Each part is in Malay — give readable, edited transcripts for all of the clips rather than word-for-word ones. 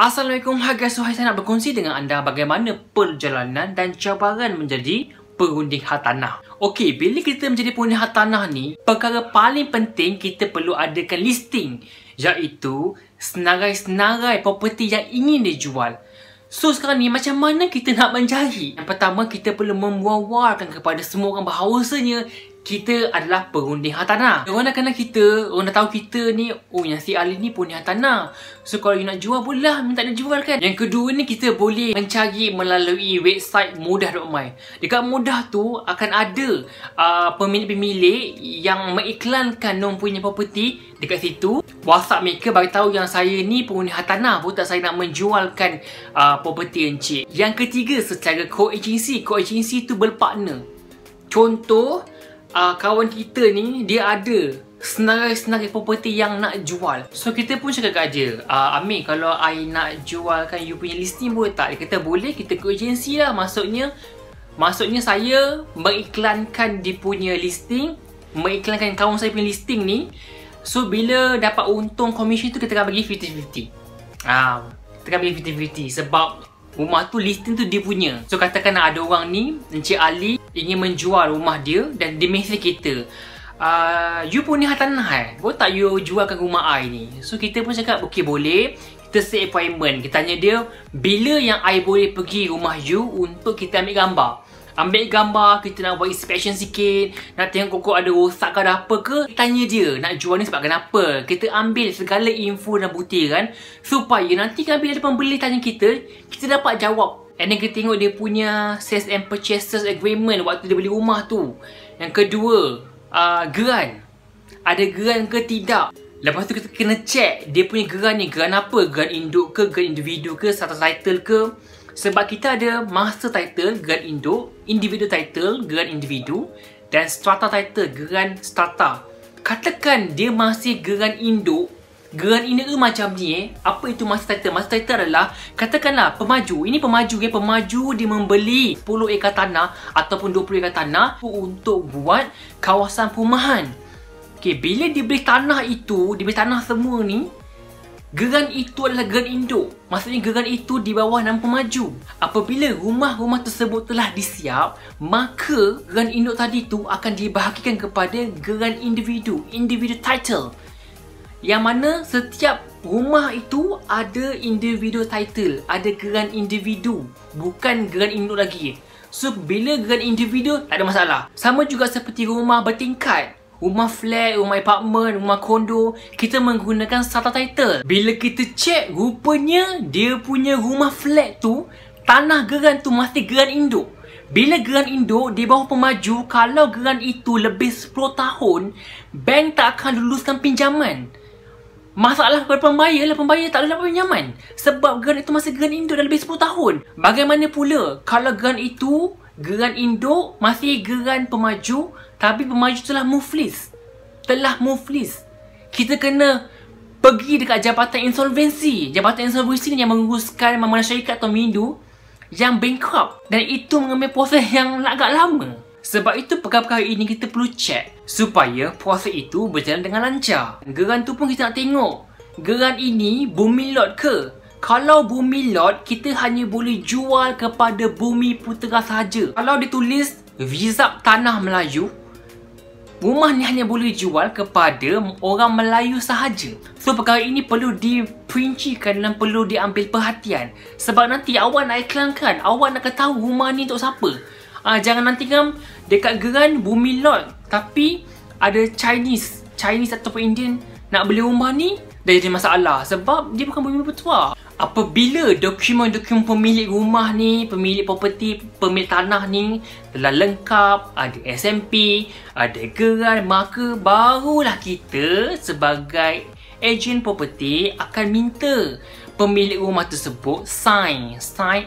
Assalamualaikum, hai guys. So, saya nak berkongsi dengan anda bagaimana perjalanan dan cabaran menjadi perunding hartanah. Okey, bila kita menjadi perunding hartanah ni, perkara paling penting kita perlu adakan listing, iaitu senarai-senarai properti yang ingin dijual. So sekarang ni macam mana kita nak mencari? Yang pertama, kita perlu membual-bualkan kepada semua orang bahawasanya kita adalah perunding hartanah. Orang dah kenal kita, orang dah tahu kita ni, oh yang si Ali ni perunding hartanah. So kalau you nak jual, bolehlah minta dia jual kan. Yang kedua ni, kita boleh mencari melalui website mudah.my. Dekat mudah tu akan ada pemilik-pemilik yang mengiklankan diorang punya properti. Dekat situ WhatsApp mereka bagi tahu yang saya ni perunding hartanah, bukan saya nak menjualkan properti encik. Yang ketiga, secara co-agency. Co-agency tu berpartner. Contoh, kawan kita ni dia ada senarai-senarai properti yang nak jual. So kita pun cakap kat dia, Amir, kalau I nak jualkan you punya listing boleh tak? Dia kata boleh, kita ke agensi lah. Maksudnya saya mengiklankan dia punya listing, mengiklankan kawan saya punya listing ni. So bila dapat untung komisen tu, kita akan bagi 50-50. Kita akan bagi 50-50 sebab rumah tu, listing tu dia punya. So katakan ada orang ni, Encik Ali ingin menjual rumah dia dan dia mesej kita, you punya hartanah boleh tak you jualkan rumah I ni? So kita pun cakap okey boleh. Kita set appointment. Kita tanya dia bila yang I boleh pergi rumah you untuk kita ambil gambar. Kita nak buat inspection sikit, nak tengok kok ada rosak ke ada apa ke. Kita tanya dia nak jual ni sebab kenapa. Kita ambil segala info dan butiran supaya nanti kan bila ada pembeli tanya kita dapat jawab. And then kita tengok dia punya sales and purchases agreement waktu dia beli rumah tu. Yang kedua, geran. Ada geran ke tidak. Lepas tu kita kena check dia punya geran ni, geran apa? Geran induk ke, geran individu ke, strata title ke. Sebab kita ada master title, geran induk, individu title, geran individu, dan strata title, geran strata. Katakan dia masih geran induk. Geran induk tu macam ni apa itu master title? Master title adalah, katakanlah pemaju. Ini pemaju pemaju dia membeli 10 ekar tanah ataupun 20 ekar tanah untuk buat kawasan perumahan. Okey, bila dia beli tanah itu, dia beli tanah semua ni, geran itu adalah geran induk. Maksudnya geran itu di bawah nama pemaju. Apabila rumah-rumah tersebut telah disiap, maka geran induk tadi tu akan dibahagikan kepada geran individu, individu title. Yang mana setiap rumah itu ada individu title, ada geran individu, bukan geran induk lagi. So bila geran individu tak ada masalah. Sama juga seperti rumah bertingkat, rumah flat, rumah apartmen, rumah kondo, kita menggunakan strata title. Bila kita cek, rupanya dia punya rumah flat tu, tanah geran tu masih geran induk. Bila geran induk di bawah pemaju, kalau geran itu lebih 10 tahun, bank tak akan luluskan pinjaman. Masalah kepada pembayar lah, pembayar tak boleh dapat pinjaman sebab geran itu masih geran induk dah lebih 10 tahun. Bagaimana pula kalau geran itu, geran induk masih geran pemaju, tapi pemaju telah muflis. Kita kena pergi dekat Jabatan Insolvensi. Jabatan Insolvensi ni yang menguruskan mana syarikat atau mindu yang bankrupt, dan itu mengambil proses yang agak lama. Sebab itu perkara-perkara ini kita perlu cek supaya proses itu berjalan dengan lancar. Geran tu pun kita nak tengok, geran ini bumi lot ke? Kalau bumi lot, kita hanya boleh jual kepada Bumi Putera sahaja. Kalau ditulis Vizap Tanah Melayu, rumah ni hanya boleh jual kepada orang Melayu sahaja. So perkara ini perlu diperincikan dan perlu diambil perhatian. Sebab nanti awak nak iklankan, awak nak tahu rumah ni untuk siapa. Jangan nanti kan dekat geran bumi lot, tapi ada Chinese ataupun Indian nak beli rumah ni, dah jadi masalah sebab dia bukan Bumi Putera. Apabila dokumen-dokumen pemilik rumah ni, pemilik properti, pemilik tanah ni telah lengkap, ada SMP, ada geran, maka barulah kita sebagai ejen properti akan minta pemilik rumah tersebut sign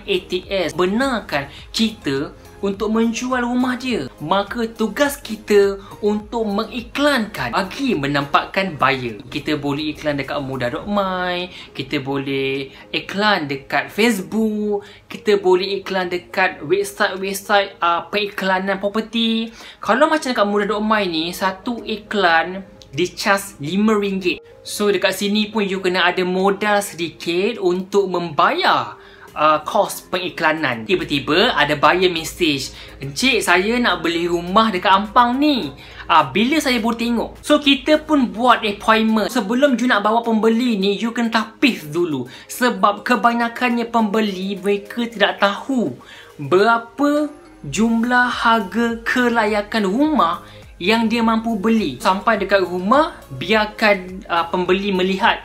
ATS, benarkan kita untuk menjual rumah dia. Maka tugas kita untuk mengiklankan bagi menampakkan buyer. Kita boleh iklan dekat mudah.my, kita boleh iklan dekat Facebook, kita boleh iklan dekat website periklanan properti. Kalau macam dekat mudah.my ni, satu iklan dicas RM5. So dekat sini pun you kena ada modal sedikit untuk membayar kos pengiklanan. Tiba-tiba ada buyer message, "Encik, saya nak beli rumah dekat Ampang ni. Bila saya boleh tengok?" So kita pun buat appointment. Sebelum you nak bawa pembeli ni, you kena tapis dulu. Sebab kebanyakannya pembeli, mereka tidak tahu berapa jumlah harga kelayakan rumah yang dia mampu beli. Sampai dekat rumah, biarkan pembeli melihat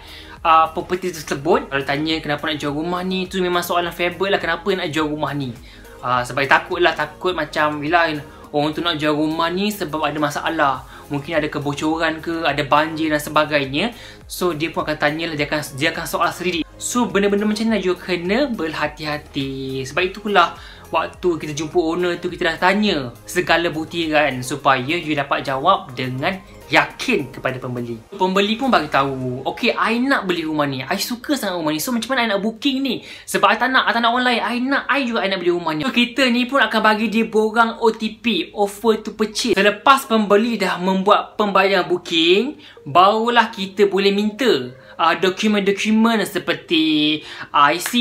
properti tersebut. Kalau tanya kenapa nak jual rumah ni, tu memang soalan favorite lah, kenapa nak jual rumah ni. Sebab takut macam bila orang tu nak jual rumah ni sebab ada masalah, mungkin ada kebocoran ke, ada banjir dan sebagainya. So dia pun akan tanya lah, dia akan soal sendiri. So benda-benda macam ni you kena berhati-hati. Sebab itulah waktu kita jumpa owner tu, kita dah tanya segala buktiran supaya you dapat jawab dengan yakin kepada pembeli. Pembeli pun bagi tahu, "Okay, I nak beli rumah ni. I suka sangat rumah ni. So macam mana I nak booking ni? Sebab I tak nak orang lain. I juga nak beli rumah ni." So kita ni pun akan bagi dia borang OTP, offer to purchase. Selepas pembeli dah membuat pembayaran booking, barulah kita boleh minta dokumen-dokumen seperti IC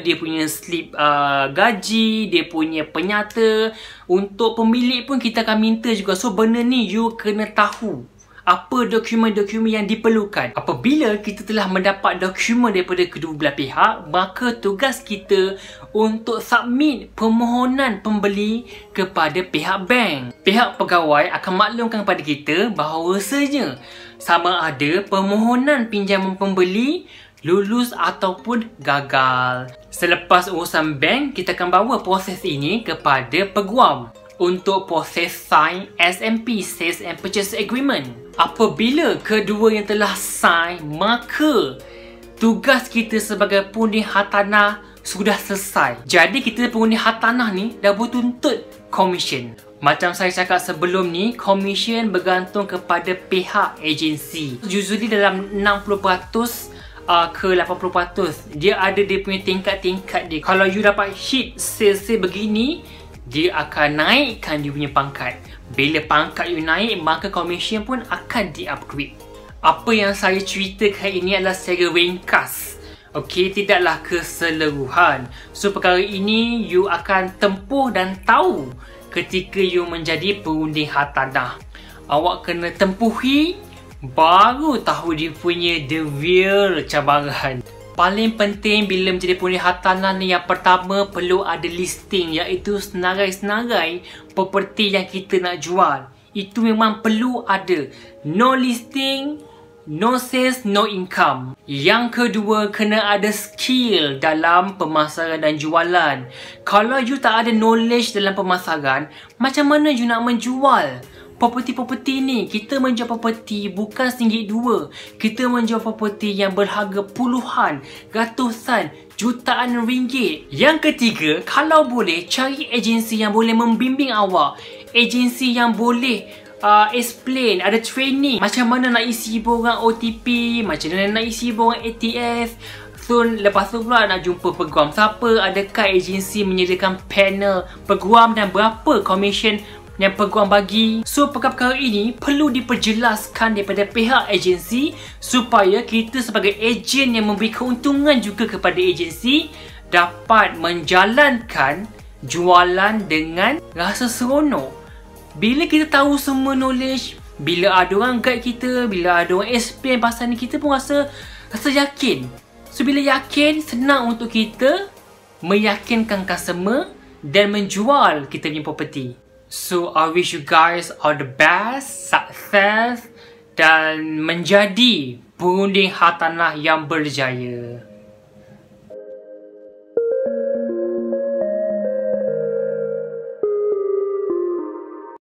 dia punya slip gaji, dia punya penyata. Untuk pemilik pun kita akan minta juga. So benda ni you kena tahu apa dokumen-dokumen yang diperlukan. Apabila kita telah mendapat dokumen daripada kedua belah pihak, maka tugas kita untuk submit permohonan pembeli kepada pihak bank. Pihak pegawai akan maklumkan kepada kita bahawasanya sama ada permohonan pinjaman pembeli lulus ataupun gagal. Selepas urusan bank, kita akan bawa proses ini kepada peguam untuk proses sign SMP, Sales and Purchase Agreement. Apabila kedua yang telah sign, maka tugas kita sebagai pengundi hartanah sudah selesai. Jadi kita pengundi hartanah ni dah bertuntut komisen. Macam saya cakap sebelum ni, komisen bergantung kepada pihak agensi. Usually dalam 60% ke 80%. Dia ada dia punya tingkat-tingkat dia. Kalau you dapat hit sales begini, dia akan naikkan you punya pangkat. Bila pangkat you naik, maka komisen pun akan di-upgrade. Apa yang saya ceritakan ini adalah secara ringkas. Okey, tidaklah keseluruhan. So perkara ini you akan tempuh dan tahu ketika you menjadi pengundi hartanah. Awak kena tempuhi, baru tahu dia punya the real cabaran. Paling penting bila menjadi pengundi hartanah ni, yang pertama perlu ada listing, iaitu senarai-senarai properti yang kita nak jual. Itu memang perlu ada. No listing, no sales, no income. Yang kedua, kena ada skill dalam pemasaran dan jualan. Kalau you tak ada knowledge dalam pemasaran, macam mana you nak menjual properti-properti ni? Kita menjual properti bukan RM1, RM2. Kita menjual properti yang berharga puluhan, ratusan, jutaan ringgit. Yang ketiga, kalau boleh, cari agensi yang boleh membimbing awak. Agensi yang boleh explain, ada training. Macam mana nak isi borang OTP, macam mana nak isi borang ATF. So, lepas tu pula nak jumpa peguam siapa, adakah agensi menyediakan panel peguam dan berapa komisen yang peguam bagi. So perkara-perkara ini perlu diperjelaskan daripada pihak agensi supaya kita sebagai ejen yang memberi keuntungan juga kepada agensi dapat menjalankan jualan dengan rasa seronok. Bila kita tahu semua knowledge, bila ada orang guide kita, bila ada orang explain pasal ni, kita pun rasa yakin. So bila yakin, senang untuk kita meyakinkan customer dan menjual kita punya property. So, I wish you guys all the best, success dan menjadi pengundi hartanah yang berjaya.